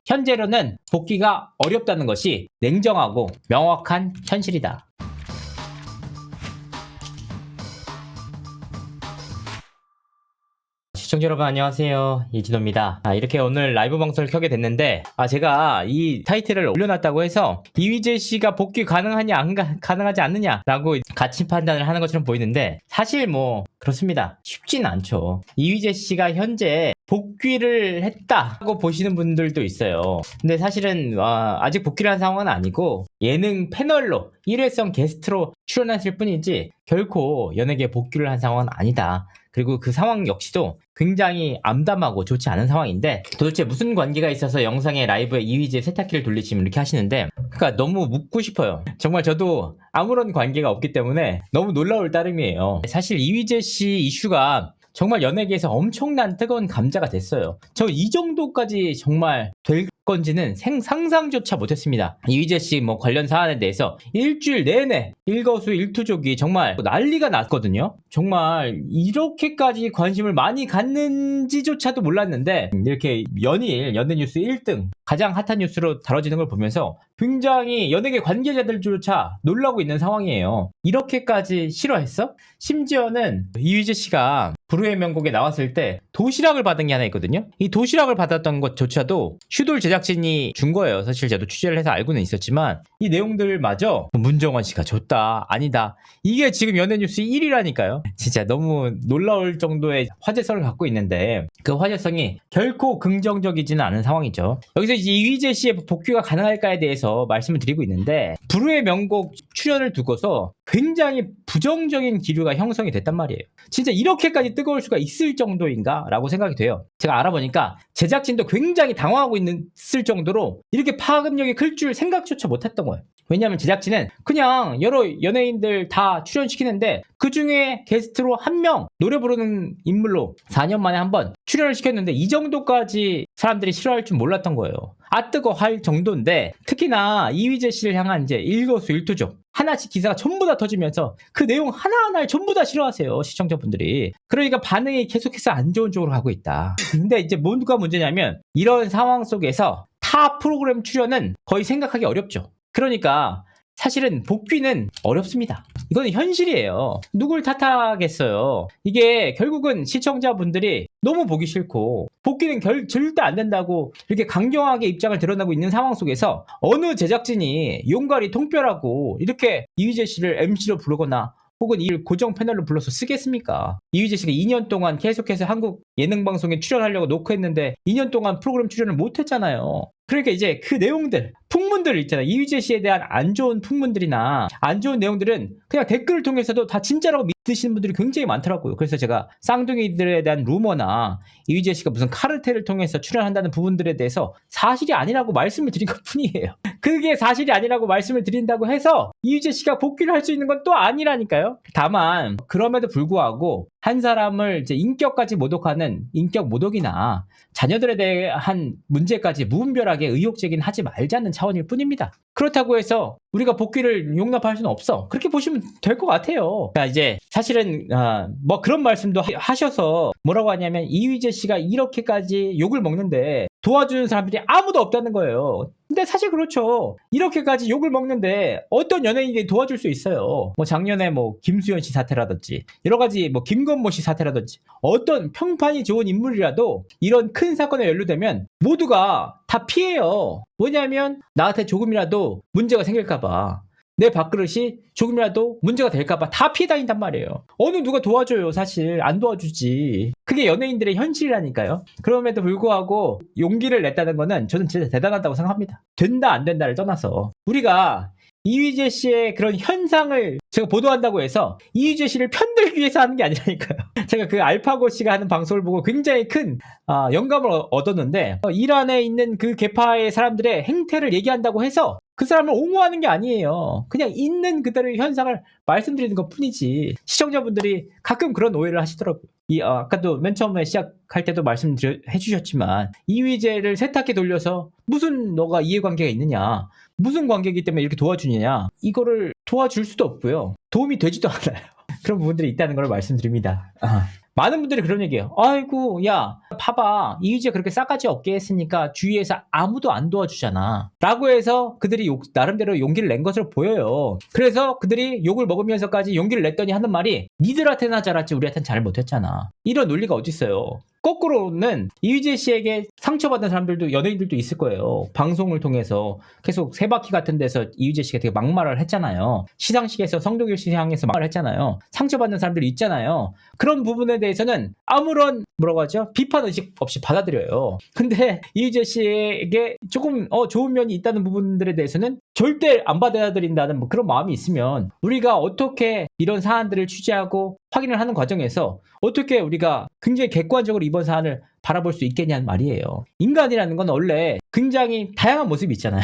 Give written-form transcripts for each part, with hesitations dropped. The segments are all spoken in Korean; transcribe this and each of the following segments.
현재로는 복귀가 어렵다는 것이 냉정하고 명확한 현실이다. 시청자 여러분 안녕하세요, 이진호입니다. 이렇게 오늘 라이브 방송을 켜게 됐는데 제가 이 타이틀을 올려놨다고 해서 이휘재 씨가 복귀 가능하냐 가능하지 않느냐 라고 가치 판단을 하는 것처럼 보이는데, 사실 뭐 그렇습니다. 쉽진 않죠. 이휘재 씨가 현재 복귀를 했다고 보시는 분들도 있어요. 근데 사실은 아직 복귀를 한 상황은 아니고 예능 패널로 일회성 게스트로 출연했을 뿐이지 결코 연예계 복귀를 한 상황은 아니다. 그리고 그 상황 역시도 굉장히 암담하고 좋지 않은 상황인데, 도대체 무슨 관계가 있어서 영상에 라이브에 이휘재 세탁기를 돌리시면 이렇게 하시는데, 그러니까 너무 묻고 싶어요. 정말 저도 아무런 관계가 없기 때문에 너무 놀라울 따름이에요. 사실 이휘재 씨 이슈가 정말 연예계에서 엄청난 뜨거운 감자가 됐어요. 저 이 정도까지 정말 될 건지는 상상조차 못했습니다. 이휘재 씨 뭐 관련 사안에 대해서 일주일 내내 일거수일투족이 정말 난리가 났거든요. 정말 이렇게까지 관심을 많이 갖는지조차도 몰랐는데, 이렇게 연예뉴스 1등 가장 핫한 뉴스로 다뤄지는 걸 보면서 굉장히 연예계 관계자들조차 놀라고 있는 상황이에요. 이렇게까지 싫어했어? 심지어는 이휘재 씨가 불후의 명곡에 나왔을 때 도시락을 받은 게 하나 있거든요. 이 도시락을 받았던 것조차도 슈돌 제작진이 준 거예요. 사실 저도 취재를 해서 알고는 있었지만 이 내용들마저 문정원 씨가 줬다, 아니다, 이게 지금 연예뉴스 1위라니까요. 진짜 너무 놀라울 정도의 화제성을 갖고 있는데, 그 화제성이 결코 긍정적이지는 않은 상황이죠. 여기서 이제 이휘재 씨의 복귀가 가능할까에 대해서 말씀을 드리고 있는데, 불후의 명곡 출연을 두고서 굉장히 부정적인 기류가 형성이 됐단 말이에요. 진짜 이렇게까지 뜨거울 수가 있을 정도인가? 라고 생각이 돼요. 제가 알아보니까 제작진도 굉장히 당황하고 있을 정도로 이렇게 파급력이 클 줄 생각조차 못했던 거예요. 왜냐하면 제작진은 그냥 여러 연예인들 다 출연시키는데 그 중에 게스트로 한 명 노래 부르는 인물로 4년 만에 한 번 출연을 시켰는데 이 정도까지 사람들이 싫어할 줄 몰랐던 거예요. 뜨거 할 정도인데, 특히나 이휘재 씨를 향한 이제 일거수일투족 하나씩 기사가 전부 다 터지면서 그 내용 하나하나를 전부 다 싫어하세요, 시청자분들이. 그러니까 반응이 계속해서 안 좋은 쪽으로 가고 있다. 근데 이제 뭐가 문제냐면, 이런 상황 속에서 타 프로그램 출연은 거의 생각하기 어렵죠. 그러니까 사실은 복귀는 어렵습니다. 이건 현실이에요. 누굴 탓하겠어요. 이게 결국은 시청자분들이 너무 보기 싫고 복귀는 절대 안 된다고 이렇게 강경하게 입장을 드러내고 있는 상황 속에서 어느 제작진이 용가리 통뼈라고 이렇게 이휘재 씨를 MC로 부르거나 혹은 이 고정 패널로 불러서 쓰겠습니까? 이휘재 씨가 2년 동안 계속해서 한국 예능방송에 출연하려고 노크했는데 2년 동안 프로그램 출연을 못했잖아요. 그러니까 이제 그 내용들, 풍문들 있잖아요. 이휘재 씨에 대한 안 좋은 풍문들이나 안 좋은 내용들은 그냥 댓글을 통해서도 다 진짜라고 믿으시는 분들이 굉장히 많더라고요. 그래서 제가 쌍둥이들에 대한 루머나 이휘재 씨가 무슨 카르텔을 통해서 출연한다는 부분들에 대해서 사실이 아니라고 말씀을 드린 것 뿐이에요. 그게 사실이 아니라고 말씀을 드린다고 해서 이휘재 씨가 복귀를 할 수 있는 건 또 아니라니까요. 다만 그럼에도 불구하고 한 사람을 이제 인격까지 모독하는 인격 모독이나 자녀들에 대한 문제까지 무분별하게 의혹 제기는 하지 말자는 차원일 뿐입니다. 그렇다고 해서 우리가 복귀를 용납할 수는 없어, 그렇게 보시면 될 것 같아요. 그러니까 이제 사실은 뭐 그런 말씀도 하셔서 뭐라고 하냐면, 이휘재 씨가 이렇게까지 욕을 먹는데 도와주는 사람들이 아무도 없다는 거예요. 근데 사실 그렇죠. 이렇게까지 욕을 먹는데 어떤 연예인이 도와줄 수 있어요. 뭐 작년에 뭐 김수현 씨 사태라든지 여러 가지 뭐 김건모 씨 사태라든지 어떤 평판이 좋은 인물이라도 이런 큰 사건에 연루되면 모두가 다 피해요. 뭐냐면 나한테 조금이라도 문제가 생길까봐, 내 밥그릇이 조금이라도 문제가 될까봐 다 피해 다닌단 말이에요. 어느 누가 도와줘요? 사실 안 도와주지. 그게 연예인들의 현실이라니까요. 그럼에도 불구하고 용기를 냈다는 거는 저는 진짜 대단하다고 생각합니다. 된다 안 된다를 떠나서 우리가 이휘재 씨의 그런 현상을 제가 보도한다고 해서 이휘재 씨를 편들기 위해서 하는 게 아니라니까요. 제가 그 알파고 씨가 하는 방송을 보고 굉장히 큰 영감을 얻었는데, 이란에 있는 그 계파의 사람들의 행태를 얘기한다고 해서 그 사람을 옹호하는 게 아니에요. 그냥 있는 그대로의 현상을 말씀드리는 것 뿐이지. 시청자분들이 가끔 그런 오해를 하시더라고요. 아까도 맨 처음에 시작할 때도 말씀해 주셨지만, 이휘재를 세탁기 돌려서 무슨 너가 이해관계가 있느냐, 무슨 관계이기 때문에 이렇게 도와주느냐, 이거를 도와줄 수도 없고요. 도움이 되지도 않아요. 그런 부분들이 있다는 걸 말씀드립니다. 많은 분들이 그런 얘기해요. 아이고, 야, 봐봐. 이휘재가 그렇게 싸가지 없게 했으니까 주위에서 아무도 안 도와주잖아. 라고 해서 그들이 나름대로 용기를 낸 것으로 보여요. 그래서 그들이 욕을 먹으면서까지 용기를 냈더니 하는 말이 니들한테나 잘했지 우리한테는 잘 못했잖아. 이런 논리가 어딨어요. 거꾸로는 이휘재 씨에게 상처받은 사람들도 연예인들도 있을 거예요. 방송을 통해서 계속 세바퀴 같은 데서 이휘재 씨가 되게 막말을 했잖아요. 시상식에서 성동일 씨 향해서 막말을 했잖아요. 상처받는 사람들이 있잖아요. 그런 부분에 대해서는 아무런 뭐라고 하죠? 비판 의식 없이 받아들여요. 근데 이휘재 씨에게 조금 좋은 면이 있다는 부분들에 대해서는 절대 안 받아들인다는 그런 마음이 있으면 우리가 어떻게 이런 사안들을 취재하고 확인을 하는 과정에서 어떻게 우리가 굉장히 객관적으로 이번 사안을 바라볼 수 있겠냐는 말이에요. 인간이라는 건 원래 굉장히 다양한 모습이 있잖아요.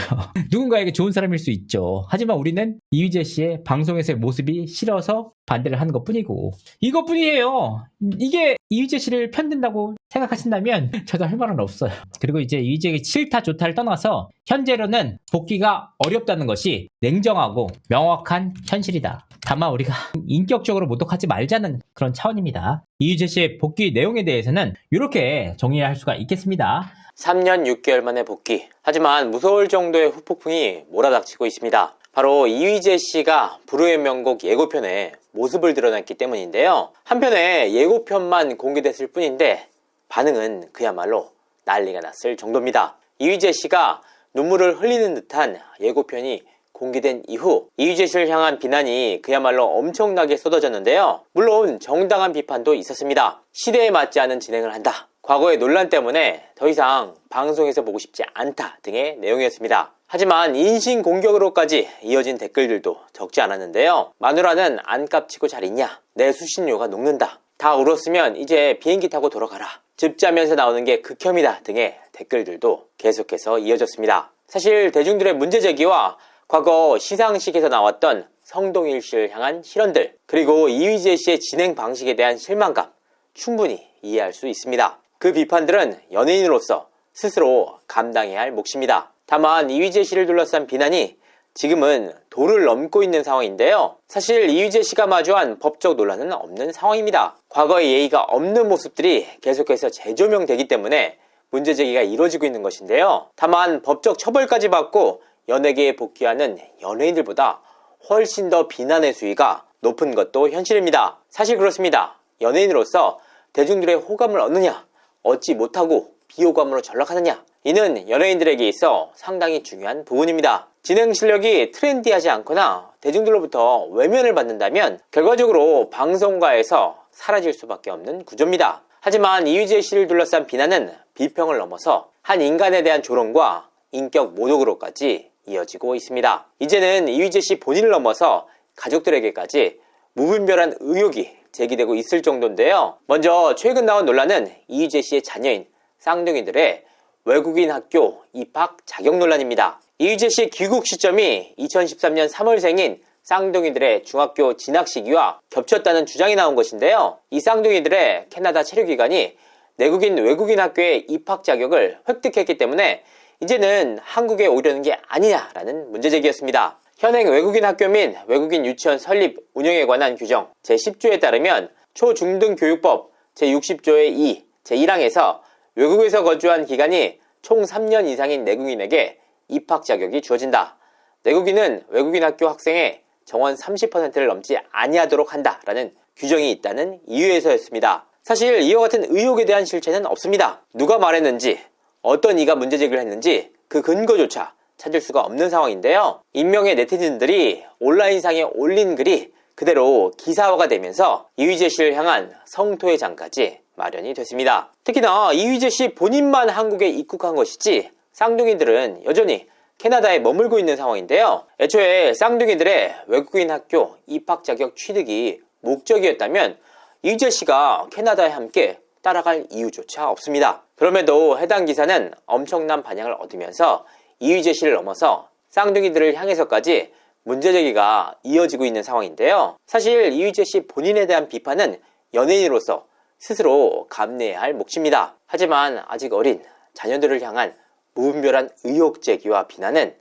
누군가에게 좋은 사람일 수 있죠. 하지만 우리는 이휘재 씨의 방송에서의 모습이 싫어서 반대를 하는 것뿐이고 이것뿐이에요. 이게 이휘재 씨를 편든다고 생각하신다면 저도 할 말은 없어요. 그리고 이제 이휘재의 싫다 좋다를 떠나서 현재로는 복귀가 어렵다는 것이 냉정하고 명확한 현실이다. 다만 우리가 인격적으로 모독하지 말자는 그런 차원입니다. 이휘재 씨의 복귀 내용에 대해서는 이렇게 정리할 수가 있겠습니다. 3년 6개월 만에 복귀. 하지만 무서울 정도의 후폭풍이 몰아닥치고 있습니다. 바로 이휘재 씨가 불후의 명곡 예고편에 모습을 드러냈기 때문인데요. 한편에 예고편만 공개됐을 뿐인데 반응은 그야말로 난리가 났을 정도입니다. 이휘재 씨가 눈물을 흘리는 듯한 예고편이 공개된 이후 이휘재 씨를 향한 비난이 그야말로 엄청나게 쏟아졌는데요. 물론 정당한 비판도 있었습니다. 시대에 맞지 않은 진행을 한다. 과거의 논란 때문에 더 이상 방송에서 보고 싶지 않다 등의 내용이었습니다. 하지만 인신공격으로까지 이어진 댓글들도 적지 않았는데요. 마누라는 안 깝치고 잘 있냐? 내 수신료가 녹는다. 다 울었으면 이제 비행기 타고 돌아가라. 즙자면서 나오는 게 극혐이다 등의 댓글들도 계속해서 이어졌습니다. 사실 대중들의 문제 제기와 과거 시상식에서 나왔던 성동일 씨를 향한 실언들, 그리고 이휘재 씨의 진행 방식에 대한 실망감 충분히 이해할 수 있습니다. 그 비판들은 연예인으로서 스스로 감당해야 할 몫입니다. 다만 이휘재 씨를 둘러싼 비난이 지금은 도를 넘고 있는 상황인데요. 사실 이휘재 씨가 마주한 법적 논란은 없는 상황입니다. 과거의 예의가 없는 모습들이 계속해서 재조명되기 때문에 문제 제기가 이루어지고 있는 것인데요. 다만 법적 처벌까지 받고 연예계에 복귀하는 연예인들보다 훨씬 더 비난의 수위가 높은 것도 현실입니다. 사실 그렇습니다. 연예인으로서 대중들의 호감을 얻느냐, 얻지 못하고 비호감으로 전락하느냐, 이는 연예인들에게 있어 상당히 중요한 부분입니다. 진행 실력이 트렌디하지 않거나 대중들로부터 외면을 받는다면 결과적으로 방송가에서 사라질 수밖에 없는 구조입니다. 하지만 이휘재 씨를 둘러싼 비난은 비평을 넘어서 한 인간에 대한 조롱과 인격 모독으로까지 이어지고 있습니다. 이제는 이휘재 씨 본인을 넘어서 가족들에게까지 무분별한 의혹이 제기되고 있을 정도인데요. 먼저 최근 나온 논란은 이휘재 씨의 자녀인 쌍둥이들의 외국인 학교 입학 자격 논란입니다. 이휘재 씨의 귀국 시점이 2013년 3월생인 쌍둥이들의 중학교 진학 시기와 겹쳤다는 주장이 나온 것인데요. 이 쌍둥이들의 캐나다 체류 기간이 내국인 외국인 학교의 입학 자격을 획득했기 때문에 이제는 한국에 오려는 게 아니냐라는 문제제기였습니다. 현행 외국인 학교 및 외국인 유치원 설립 운영에 관한 규정 제10조에 따르면 초중등교육법 제60조의 2, 제1항에서 외국에서 거주한 기간이 총 3년 이상인 내국인에게 입학 자격이 주어진다. 내국인은 외국인 학교 학생의 정원 30%를 넘지 아니하도록 한다라는 규정이 있다는 이유에서였습니다. 사실 이와 같은 의혹에 대한 실체는 없습니다. 누가 말했는지, 어떤 이가 문제제기를 했는지 그 근거조차 찾을 수가 없는 상황인데요. 익명의 네티즌들이 온라인상에 올린 글이 그대로 기사화가 되면서 이휘재 씨를 향한 성토의 장까지 마련이 됐습니다. 특히나 이휘재 씨 본인만 한국에 입국한 것이지 쌍둥이들은 여전히 캐나다에 머물고 있는 상황인데요. 애초에 쌍둥이들의 외국인 학교 입학 자격 취득이 목적이었다면 이휘재 씨가 캐나다에 함께 따라갈 이유조차 없습니다. 그럼에도 해당 기사는 엄청난 반향을 얻으면서 이휘재 씨를 넘어서 쌍둥이들을 향해서까지 문제제기가 이어지고 있는 상황인데요. 사실 이휘재 씨 본인에 대한 비판은 연예인으로서 스스로 감내해야 할 몫입니다. 하지만 아직 어린 자녀들을 향한 무분별한 의혹 제기와 비난은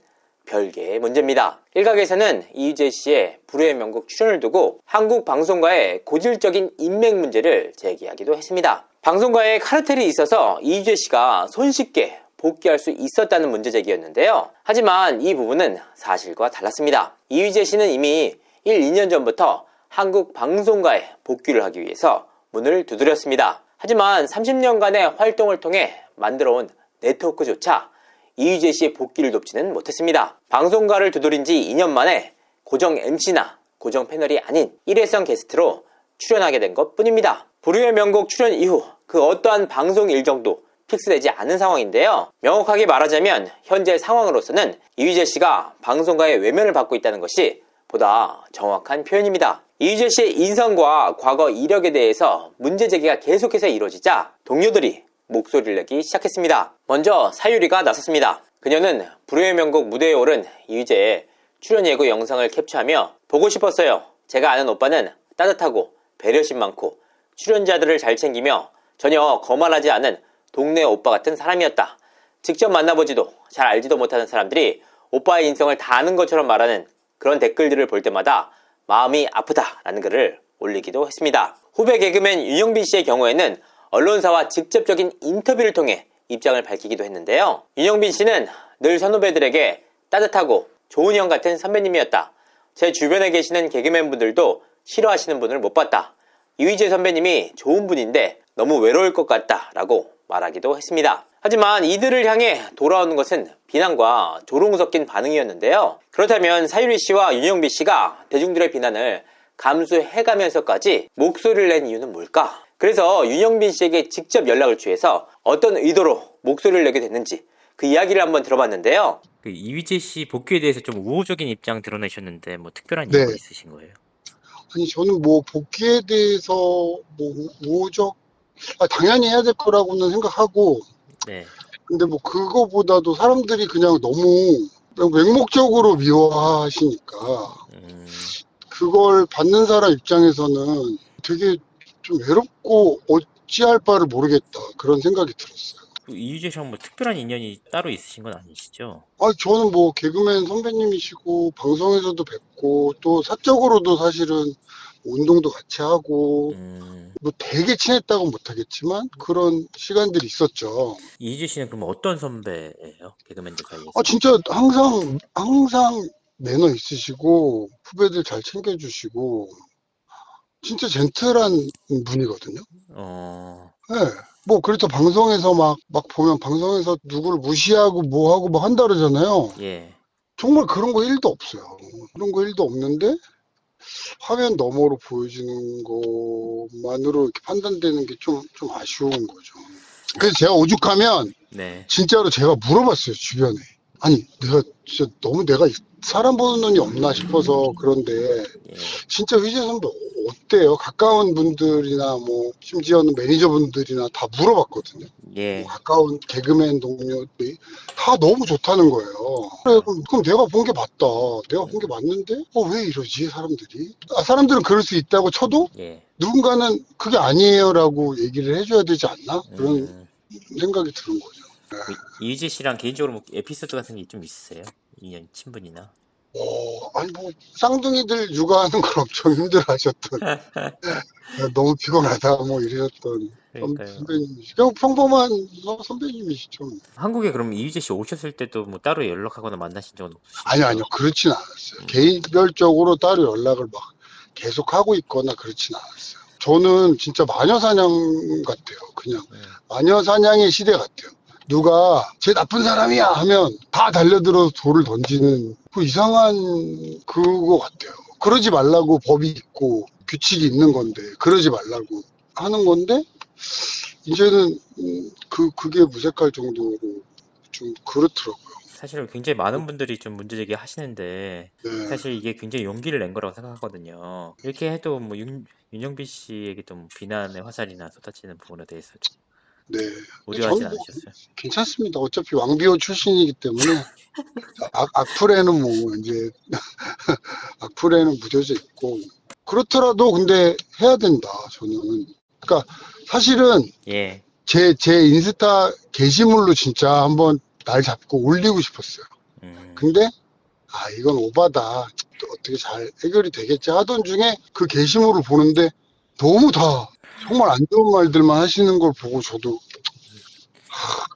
별개의 문제입니다. 일각에서는 이휘재 씨의 불후의 명곡 출연을 두고 한국 방송가의 고질적인 인맥 문제를 제기하기도 했습니다. 방송가에 카르텔이 있어서 이휘재 씨가 손쉽게 복귀할 수 있었다는 문제 제기였는데요. 하지만 이 부분은 사실과 달랐습니다. 이휘재 씨는 이미 1, 2년 전부터 한국 방송가에 복귀를 하기 위해서 문을 두드렸습니다. 하지만 30년간의 활동을 통해 만들어온 네트워크조차 이휘재 씨의 복귀를 돕지는 못했습니다. 방송가를 두드린 지 2년 만에 고정 MC나 고정 패널이 아닌 일회성 게스트로 출연하게 된 것 뿐입니다. 불후의 명곡 출연 이후 그 어떠한 방송 일정도 픽스되지 않은 상황인데요. 명확하게 말하자면 현재 상황으로서는 이휘재 씨가 방송가의 외면을 받고 있다는 것이 보다 정확한 표현입니다. 이휘재 씨의 인성과 과거 이력에 대해서 문제 제기가 계속해서 이루어지자 동료들이 목소리를 내기 시작했습니다. 먼저 사유리가 나섰습니다. 그녀는 불후의 명곡 무대에 오른 이휘재의 출연 예고 영상을 캡처하며 보고 싶었어요. 제가 아는 오빠는 따뜻하고 배려심 많고 출연자들을 잘 챙기며 전혀 거만하지 않은 동네 오빠 같은 사람이었다. 직접 만나보지도 잘 알지도 못하는 사람들이 오빠의 인성을 다 아는 것처럼 말하는 그런 댓글들을 볼 때마다 마음이 아프다라는 글을 올리기도 했습니다. 후배 개그맨 윤영빈 씨의 경우에는 언론사와 직접적인 인터뷰를 통해 입장을 밝히기도 했는데요. 윤영빈 씨는 늘 선후배들에게 따뜻하고 좋은 형 같은 선배님이었다. 제 주변에 계시는 개그맨 분들도 싫어하시는 분을 못 봤다. 이휘재 선배님이 좋은 분인데 너무 외로울 것 같다 라고 말하기도 했습니다. 하지만 이들을 향해 돌아오는 것은 비난과 조롱 섞인 반응이었는데요. 그렇다면 사유리 씨와 윤영빈 씨가 대중들의 비난을 감수해가면서까지 목소리를 낸 이유는 뭘까? 그래서 윤영빈 씨에게 직접 연락을 취해서 어떤 의도로 목소리를 내게 됐는지 그 이야기를 한번 들어봤는데요. 그 이휘재 씨 복귀에 대해서 좀 우호적인 입장 드러내셨는데 뭐 특별한 네. 이유가 있으신 거예요? 아니, 저는 뭐, 복귀에 대해서, 뭐, 우호적, 당연히 해야 될 거라고는 생각하고, 네. 근데 뭐, 그거보다도 사람들이 그냥 너무 맹목적으로 미워하시니까, 그걸 받는 사람 입장에서는 되게 좀 외롭고 어찌할 바를 모르겠다. 그런 생각이 들었어요. 이휘재 씨랑 뭐 특별한 인연이 따로 있으신 건 아니시죠? 저는 뭐, 개그맨 선배님이시고, 방송에서도 뵙고, 또 사적으로도 사실은 운동도 같이 하고, 뭐 되게 친했다고 못하겠지만, 그런 시간들이 있었죠. 이휘재 씨는 그럼 어떤 선배예요? 개그맨들 사이에서? 진짜 항상 매너 있으시고, 후배들 잘 챙겨주시고, 진짜 젠틀한 분이거든요. 네. 뭐, 그래서 방송에서 막 보면 방송에서 누구를 무시하고 뭐 하고 막 한다 그러잖아요. 예. 정말 그런 거 1도 없어요. 그런 거 1도 없는데, 화면 너머로 보여지는 것만으로 이렇게 판단되는 게 좀 아쉬운 거죠. 그래서 제가 오죽하면, 네. 진짜로 제가 물어봤어요, 주변에. 아니, 내가 진짜 너무 내가 사람 보는 눈이 없나 싶어서 그런데, 예. 진짜 휘재 선배 어때요? 가까운 분들이나 뭐, 심지어는 매니저분들이나 다 물어봤거든요. 예. 가까운 개그맨 동료들이 다 너무 좋다는 거예요. 그래, 그럼 내가 본 게 맞다. 내가 본 게 맞는데, 왜 이러지, 사람들이? 사람들은 그럴 수 있다고 쳐도, 예. 누군가는 그게 아니에요라고 얘기를 해줘야 되지 않나? 그런 생각이 드는 거죠. 이휘재 씨랑 개인적으로 뭐 에피소드 같은 게 좀 있으세요? 인연, 친분이나? 아니 뭐 쌍둥이들 육아하는 걸 엄청 힘들어하셨던 너무 피곤하다 뭐 이러셨던 그러니까요. 선배님이시죠. 그냥 평범한 선배님이시죠. 한국에 그럼 이휘재 씨 오셨을 때도 뭐 따로 연락하거나 만나신 적은 없으시죠? 아니요 그렇진 않았어요. 개인별적으로 따로 연락을 막 계속 하고 있거나 그렇진 않았어요. 저는 진짜 마녀사냥 같아요. 그냥 마녀사냥의 시대 같아요. 누가 쟤 나쁜 사람이야 하면 다 달려들어서 돌을 던지는 그 이상한 그거 같아요. 그러지 말라고 법이 있고 규칙이 있는 건데 그러지 말라고 하는 건데 이제는 그게 무색할 정도로 좀 그렇더라고요. 사실 굉장히 많은 분들이 좀 문제제기 하시는데 네. 사실 이게 굉장히 용기를 낸 거라고 생각하거든요. 이렇게 해도 뭐 윤영빈 씨에게 좀 비난의 화살이나 쏟아지는 부분에 대해서 네. 우려하진 저는 뭐 않으셨어요? 괜찮습니다. 어차피 왕비호 출신이기 때문에 악플에는 뭐 이제 악플에는 무뎌져 있고 그렇더라도 근데 해야 된다 저는. 그러니까 사실은 예. 제 인스타 게시물로 진짜 한번 날 잡고 올리고 싶었어요. 근데 이건 오바다. 또 어떻게 잘 해결이 되겠지 하던 중에 그 게시물을 보는데 너무 다 정말 안 좋은 말들만 하시는 걸 보고 저도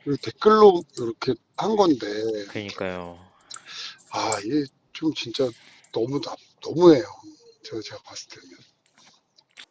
그리고 댓글로 이렇게 한 건데 그러니까요. 이게 좀 진짜 너무해요. 제가 봤을 때는.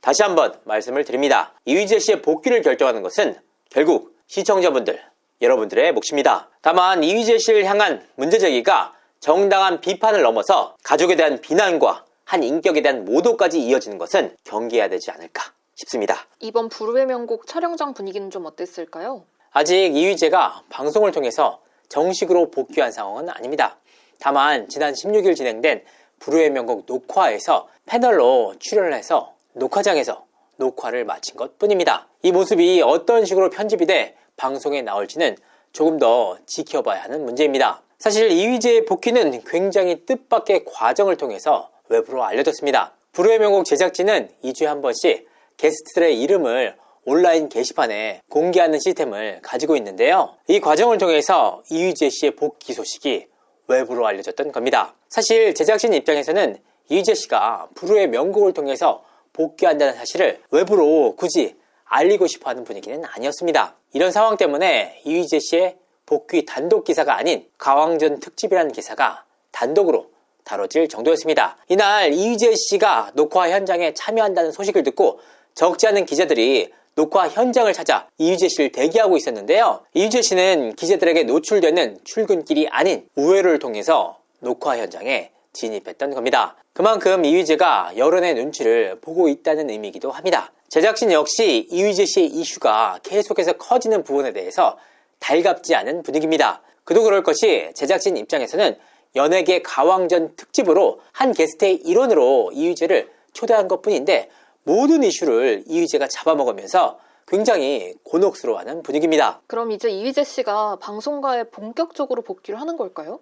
다시 한번 말씀을 드립니다. 이휘재 씨의 복귀를 결정하는 것은 결국 시청자분들, 여러분들의 몫입니다. 다만 이휘재 씨를 향한 문제제기가 정당한 비판을 넘어서 가족에 대한 비난과 한 인격에 대한 모독까지 이어지는 것은 경계해야 되지 않을까 싶습니다. 이번 불후의 명곡 촬영장 분위기는 좀 어땠을까요? 아직 이휘재가 방송을 통해서 정식으로 복귀한 상황은 아닙니다. 다만 지난 16일 진행된 불후의 명곡 녹화에서 패널로 출연을 해서 녹화장에서 녹화를 마친 것 뿐입니다. 이 모습이 어떤 식으로 편집이 돼 방송에 나올지는 조금 더 지켜봐야 하는 문제입니다. 사실 이휘재의 복귀는 굉장히 뜻밖의 과정을 통해서 외부로 알려졌습니다. 불후의 명곡 제작진은 2주에 한 번씩 게스트들의 이름을 온라인 게시판에 공개하는 시스템을 가지고 있는데요. 이 과정을 통해서 이휘재 씨의 복귀 소식이 외부로 알려졌던 겁니다. 사실 제작진 입장에서는 이휘재 씨가 불후의 명곡을 통해서 복귀한다는 사실을 외부로 굳이 알리고 싶어하는 분위기는 아니었습니다. 이런 상황 때문에 이휘재 씨의 복귀 단독 기사가 아닌 가왕전 특집이라는 기사가 단독으로 다뤄질 정도였습니다. 이날 이휘재 씨가 녹화 현장에 참여한다는 소식을 듣고 적지 않은 기자들이 녹화 현장을 찾아 이휘재 씨를 대기하고 있었는데요. 이휘재 씨는 기자들에게 노출되는 출근길이 아닌 우회로를 통해서 녹화 현장에 진입했던 겁니다. 그만큼 이휘재가 여론의 눈치를 보고 있다는 의미이기도 합니다. 제작진 역시 이휘재 씨의 이슈가 계속해서 커지는 부분에 대해서 달갑지 않은 분위기입니다. 그도 그럴 것이 제작진 입장에서는 연예계 가왕전 특집으로 한 게스트의 일원으로 이휘재를 초대한 것뿐인데 모든 이슈를 이휘재가 잡아먹으면서 굉장히 곤혹스러워하는 분위기입니다. 그럼 이제 이휘재 씨가 방송가에 본격적으로 복귀를 하는 걸까요?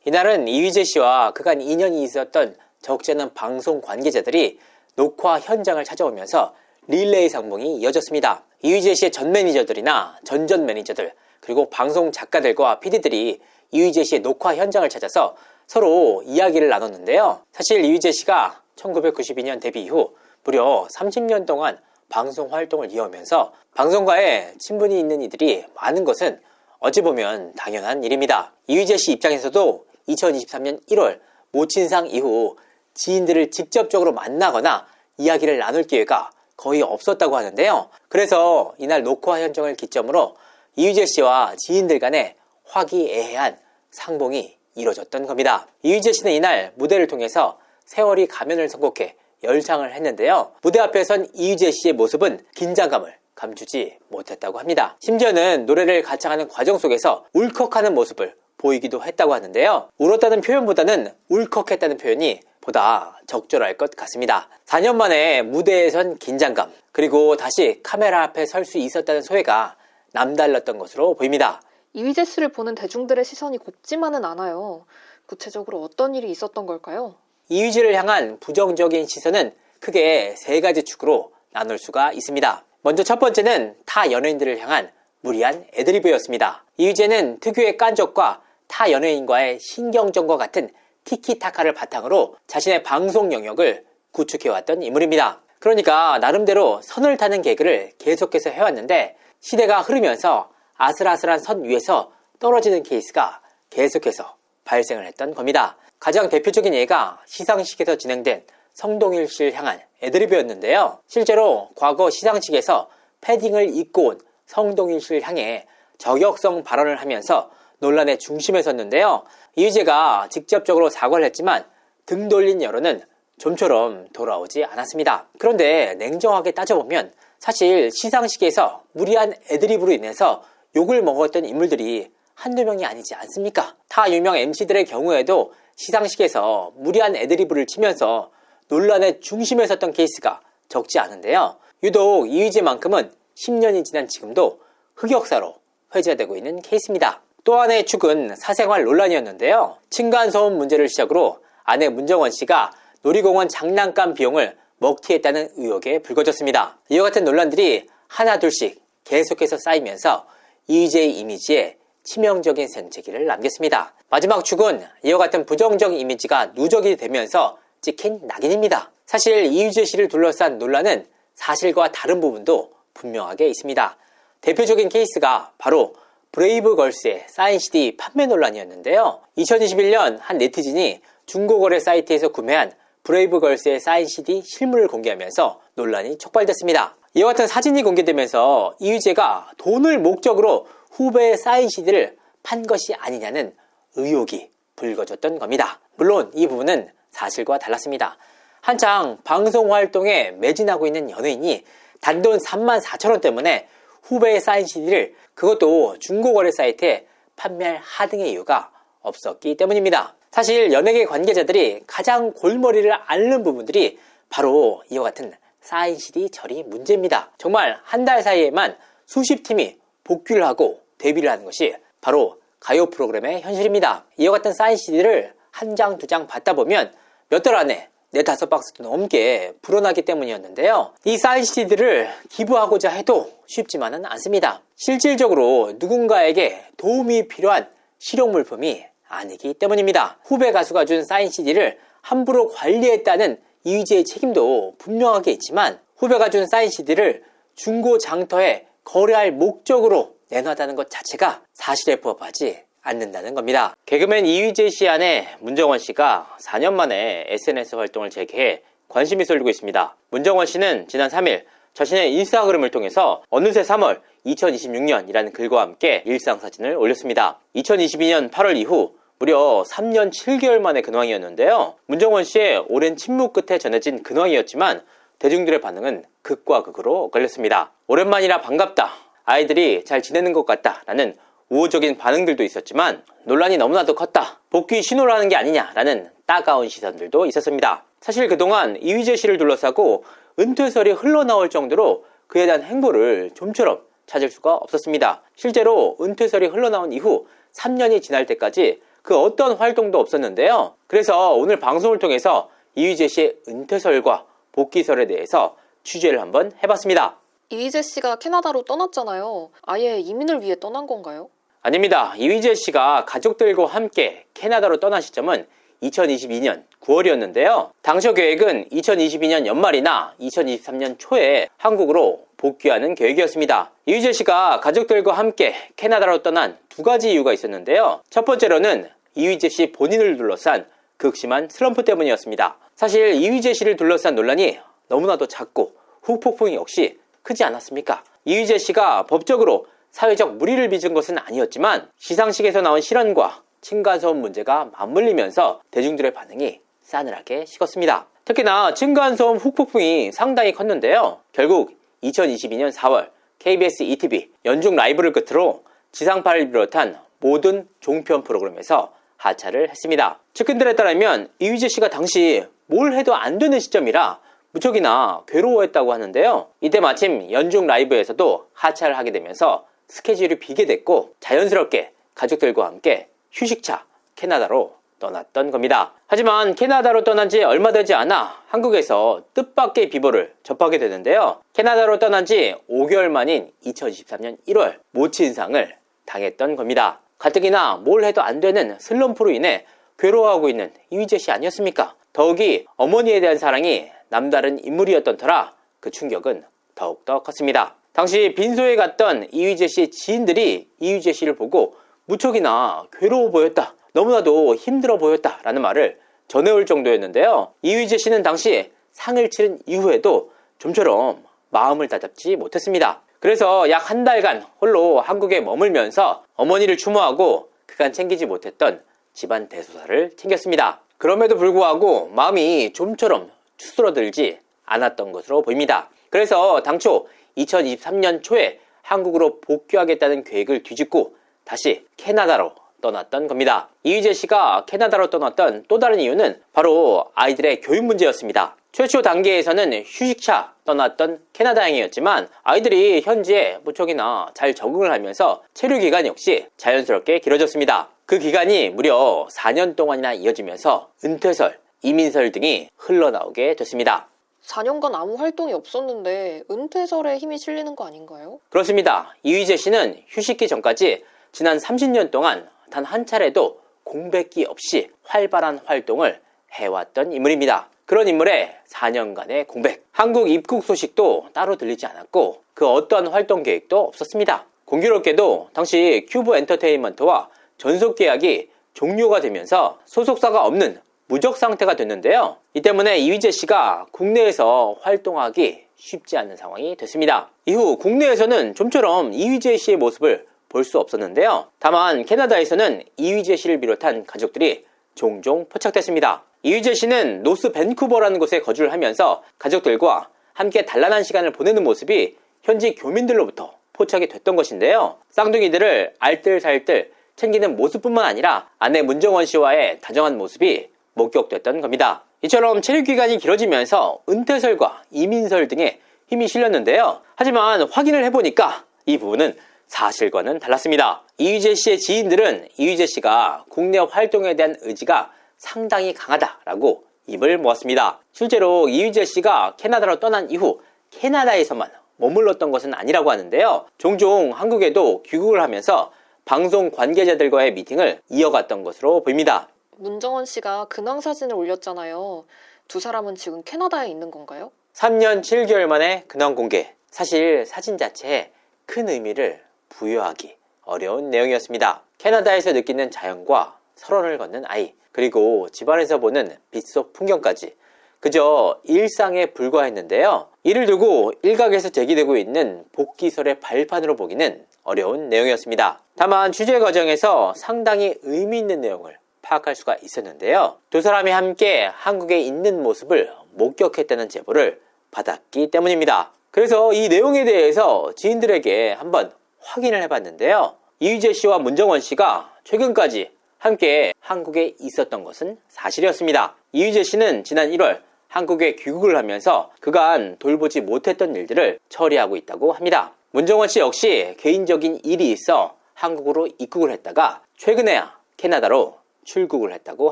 이날은 이휘재 씨와 그간 인연이 있었던 적지 않은 방송 관계자들이 녹화 현장을 찾아오면서 릴레이 상봉이 이어졌습니다. 이휘재 씨의 전 매니저들이나 전전 매니저들 그리고 방송 작가들과 PD들이 이휘재 씨의 녹화 현장을 찾아서 서로 이야기를 나눴는데요. 사실 이휘재 씨가 1992년 데뷔 이후 무려 30년 동안 방송 활동을 이어오면서 방송가에 친분이 있는 이들이 많은 것은 어찌 보면 당연한 일입니다. 이휘재 씨 입장에서도 2023년 1월 모친상 이후 지인들을 직접적으로 만나거나 이야기를 나눌 기회가 거의 없었다고 하는데요. 그래서 이날 녹화 현장을 기점으로 이휘재 씨와 지인들 간에 화기애애한 상봉이 이뤄졌던 겁니다. 이휘재 씨는 이날 무대를 통해서 세월이 가면을 선곡해 열창을 했는데요. 무대 앞에 선 이휘재 씨의 모습은 긴장감을 감추지 못했다고 합니다. 심지어는 노래를 가창하는 과정 속에서 울컥하는 모습을 보이기도 했다고 하는데요. 울었다는 표현보다는 울컥했다는 표현이 보다 적절할 것 같습니다. 4년 만에 무대에 선 긴장감 그리고 다시 카메라 앞에 설 수 있었다는 소회가 남달랐던 것으로 보입니다. 이휘재 씨를 보는 대중들의 시선이 곱지만은 않아요. 구체적으로 어떤 일이 있었던 걸까요? 이휘재를 향한 부정적인 시선은 크게 세 가지 축으로 나눌 수가 있습니다. 먼저 첫 번째는 타 연예인들을 향한 무리한 애드리브였습니다. 이휘재는 특유의 깐족과 타 연예인과의 신경전과 같은 티키타카를 바탕으로 자신의 방송 영역을 구축해왔던 인물입니다. 그러니까 나름대로 선을 타는 개그를 계속해서 해왔는데 시대가 흐르면서 아슬아슬한 선 위에서 떨어지는 케이스가 계속해서 발생을 했던 겁니다. 가장 대표적인 예가 시상식에서 진행된 성동일 씨를 향한 애드리브였는데요. 실제로 과거 시상식에서 패딩을 입고 온 성동일 씨를 향해 저격성 발언을 하면서 논란의 중심에 섰는데요. 이휘재가 직접적으로 사과를 했지만 등 돌린 여론은 좀처럼 돌아오지 않았습니다. 그런데 냉정하게 따져보면 사실 시상식에서 무리한 애드리브로 인해서 욕을 먹었던 인물들이 한두 명이 아니지 않습니까? 타 유명 MC들의 경우에도 시상식에서 무리한 애드리브를 치면서 논란의 중심에 섰던 케이스가 적지 않은데요. 유독 이휘재만큼은 10년이 지난 지금도 흑역사로 회자되고 있는 케이스입니다. 또 하나의 축은 사생활 논란이었는데요. 층간소음 문제를 시작으로 아내 문정원 씨가 놀이공원 장난감 비용을 먹튀했다는 의혹에 불거졌습니다. 이와 같은 논란들이 하나둘씩 계속해서 쌓이면서 이휘재의 이미지에 치명적인 생채기를 남겼습니다. 마지막 축은 이와 같은 부정적 이미지가 누적이 되면서 찍힌 낙인입니다. 사실 이휘재 씨를 둘러싼 논란은 사실과 다른 부분도 분명하게 있습니다. 대표적인 케이스가 바로 브레이브걸스의 사인 CD 판매 논란이었는데요. 2021년 한 네티즌이 중고거래 사이트에서 구매한 브레이브걸스의 사인 CD 실물을 공개하면서 논란이 촉발됐습니다. 이와 같은 사진이 공개되면서 이휘재가 돈을 목적으로 후배의 사인 CD를 판 것이 아니냐는 의혹이 불거졌던 겁니다. 물론 이 부분은 사실과 달랐습니다. 한창 방송 활동에 매진하고 있는 연예인이 단돈 34,000원 때문에 후배의 사인 CD를 그것도 중고거래 사이트에 판매할 하등의 이유가 없었기 때문입니다. 사실 연예계 관계자들이 가장 골머리를 앓는 부분들이 바로 이와 같은 사인 CD 처리 문제입니다. 정말 한 달 사이에만 수십 팀이 복귀를 하고 데뷔를 하는 것이 바로 가요 프로그램의 현실입니다. 이와 같은 사인 CD를 한 장, 두 장 받다 보면 몇 달 안에 4-5박스도 넘게 불어나기 때문이었는데요. 이 사인 CD를 기부하고자 해도 쉽지만은 않습니다. 실질적으로 누군가에게 도움이 필요한 실용물품이 아니기 때문입니다. 후배 가수가 준 사인 CD를 함부로 관리했다는 이휘재의 책임도 분명하게 있지만 후배가 준 사인 CD를 중고 장터에 거래할 목적으로 내놨다는 것 자체가 사실에 부합하지 않는다는 겁니다. 개그맨 이휘재 씨 아내 문정원 씨가 4년 만에 SNS 활동을 재개해 관심이 쏠리고 있습니다. 문정원 씨는 지난 3일 자신의 인스타그램을 통해서 어느새 3월 2026년이라는 글과 함께 일상 사진을 올렸습니다. 2022년 8월 이후 무려 3년 7개월 만의 근황이었는데요. 문정원 씨의 오랜 침묵 끝에 전해진 근황이었지만 대중들의 반응은 극과 극으로 걸렸습니다. 오랜만이라 반갑다. 아이들이 잘 지내는 것 같다. 라는 우호적인 반응들도 있었지만 논란이 너무나도 컸다. 복귀 신호를 하는 게 아니냐라는 따가운 시선들도 있었습니다. 사실 그동안 이휘재 씨를 둘러싸고 은퇴설이 흘러나올 정도로 그에 대한 행보를 좀처럼 찾을 수가 없었습니다. 실제로 은퇴설이 흘러나온 이후 3년이 지날 때까지 그 어떤 활동도 없었는데요. 그래서 오늘 방송을 통해서 이휘재 씨의 은퇴설과 복귀설에 대해서 취재를 한번 해봤습니다. 이휘재 씨가 캐나다로 떠났잖아요. 아예 이민을 위해 떠난 건가요? 아닙니다. 이휘재 씨가 가족들과 함께 캐나다로 떠난 시점은 2022년 9월이었는데요. 당초 계획은 2022년 연말이나 2023년 초에 한국으로 복귀하는 계획이었습니다. 이휘재 씨가 가족들과 함께 캐나다로 떠난 두 가지 이유가 있었는데요. 첫 번째로는 이휘재 씨 본인을 둘러싼 극심한 슬럼프 때문이었습니다. 사실 이휘재 씨를 둘러싼 논란이 너무나도 작고 후폭풍이 역시 크지 않았습니까? 이휘재 씨가 법적으로 사회적 물의를 빚은 것은 아니었지만 시상식에서 나온 실언과 층간소음 문제가 맞물리면서 대중들의 반응이 싸늘하게 식었습니다. 특히나 층간소음 후폭풍이 상당히 컸는데요. 결국 2022년 4월 KBS ETV 연중 라이브를 끝으로 지상파를 비롯한 모든 종편 프로그램에서 하차를 했습니다. 측근들에 따르면 이휘재 씨가 당시 뭘 해도 안 되는 시점이라 무척이나 괴로워했다고 하는데요. 이때 마침 연중 라이브에서도 하차를 하게 되면서 스케줄이 비게 됐고 자연스럽게 가족들과 함께 휴식차 캐나다로 떠났던 겁니다. 하지만 캐나다로 떠난 지 얼마 되지 않아 한국에서 뜻밖의 비보를 접하게 되는데요. 캐나다로 떠난 지 5개월 만인 2023년 1월 모친상을 당했던 겁니다. 가뜩이나 뭘 해도 안 되는 슬럼프로 인해 괴로워하고 있는 이휘재 씨 아니었습니까? 더욱이 어머니에 대한 사랑이 남다른 인물이었던 터라 그 충격은 더욱더 컸습니다. 당시 빈소에 갔던 이휘재 씨의 지인들이 이휘재 씨를 보고 무척이나 괴로워 보였다, 너무나도 힘들어 보였다 라는 말을 전해올 정도였는데요. 이휘재 씨는 당시 상을 치른 이후에도 좀처럼 마음을 다잡지 못했습니다. 그래서 약 한 달간 홀로 한국에 머물면서 어머니를 추모하고 그간 챙기지 못했던 집안 대소사를 챙겼습니다. 그럼에도 불구하고 마음이 좀처럼 추스러들지 않았던 것으로 보입니다. 그래서 당초 2023년 초에 한국으로 복귀하겠다는 계획을 뒤집고 다시 캐나다로 떠났던 겁니다. 이휘재 씨가 캐나다로 떠났던 또 다른 이유는 바로 아이들의 교육 문제였습니다. 최초 단계에서는 휴식차 떠났던 캐나다행이었지만 아이들이 현지에 무척이나 잘 적응을 하면서 체류 기간 역시 자연스럽게 길어졌습니다. 그 기간이 무려 4년 동안이나 이어지면서 은퇴설, 이민설 등이 흘러나오게 됐습니다. 4년간 아무 활동이 없었는데 은퇴설에 힘이 실리는 거 아닌가요? 그렇습니다. 이휘재 씨는 휴식기 전까지 지난 30년 동안 단 한 차례도 공백기 없이 활발한 활동을 해왔던 인물입니다. 그런 인물의 4년간의 공백, 한국 입국 소식도 따로 들리지 않았고 그 어떠한 활동 계획도 없었습니다. 공교롭게도 당시 큐브 엔터테인먼트와 전속 계약이 종료가 되면서 소속사가 없는 무적 상태가 됐는데요. 이 때문에 이휘재 씨가 국내에서 활동하기 쉽지 않은 상황이 됐습니다. 이후 국내에서는 좀처럼 이휘재 씨의 모습을 볼 수 없었는데요. 다만 캐나다에서는 이휘재 씨를 비롯한 가족들이 종종 포착됐습니다. 이휘재 씨는 노스 밴쿠버라는 곳에 거주를 하면서 가족들과 함께 단란한 시간을 보내는 모습이 현지 교민들로부터 포착이 됐던 것인데요. 쌍둥이들을 알뜰살뜰 챙기는 모습뿐만 아니라 아내 문정원 씨와의 다정한 모습이 목격됐던 겁니다. 이처럼 체류기간이 길어지면서 은퇴설과 이민설 등에 힘이 실렸는데요. 하지만 확인을 해보니까 이 부분은 사실과는 달랐습니다. 이휘재 씨의 지인들은 이휘재 씨가 국내 활동에 대한 의지가 상당히 강하다라고 입을 모았습니다. 실제로 이휘재 씨가 캐나다로 떠난 이후 캐나다에서만 머물렀던 것은 아니라고 하는데요. 종종 한국에도 귀국을 하면서 방송 관계자들과의 미팅을 이어갔던 것으로 보입니다. 문정원 씨가 근황 사진을 올렸잖아요. 두 사람은 지금 캐나다에 있는 건가요? 3년 7개월 만에 근황 공개. 사실 사진 자체에 큰 의미를 부여하기 어려운 내용이었습니다. 캐나다에서 느끼는 자연과 설원을 걷는 아이, 그리고 집안에서 보는 빗속 풍경까지 그저 일상에 불과했는데요. 이를 두고 일각에서 제기되고 있는 복귀설의 발판으로 보기는 어려운 내용이었습니다. 다만 취재 과정에서 상당히 의미 있는 내용을 파악할 수가 있었는데요. 두 사람이 함께 한국에 있는 모습을 목격했다는 제보를 받았기 때문입니다. 그래서 이 내용에 대해서 지인들에게 한번 확인을 해봤는데요. 이휘재 씨와 문정원 씨가 최근까지 함께 한국에 있었던 것은 사실이었습니다. 이휘재 씨는 지난 1월 한국에 귀국을 하면서 그간 돌보지 못했던 일들을 처리하고 있다고 합니다. 문정원 씨 역시 개인적인 일이 있어 한국으로 입국을 했다가 최근에야 캐나다로 출국을 했다고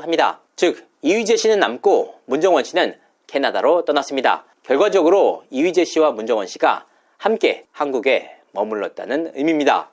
합니다. 즉 이휘재 씨는 남고 문정원 씨는 캐나다로 떠났습니다. 결과적으로 이휘재 씨와 문정원 씨가 함께 한국에 머물렀다는 의미입니다.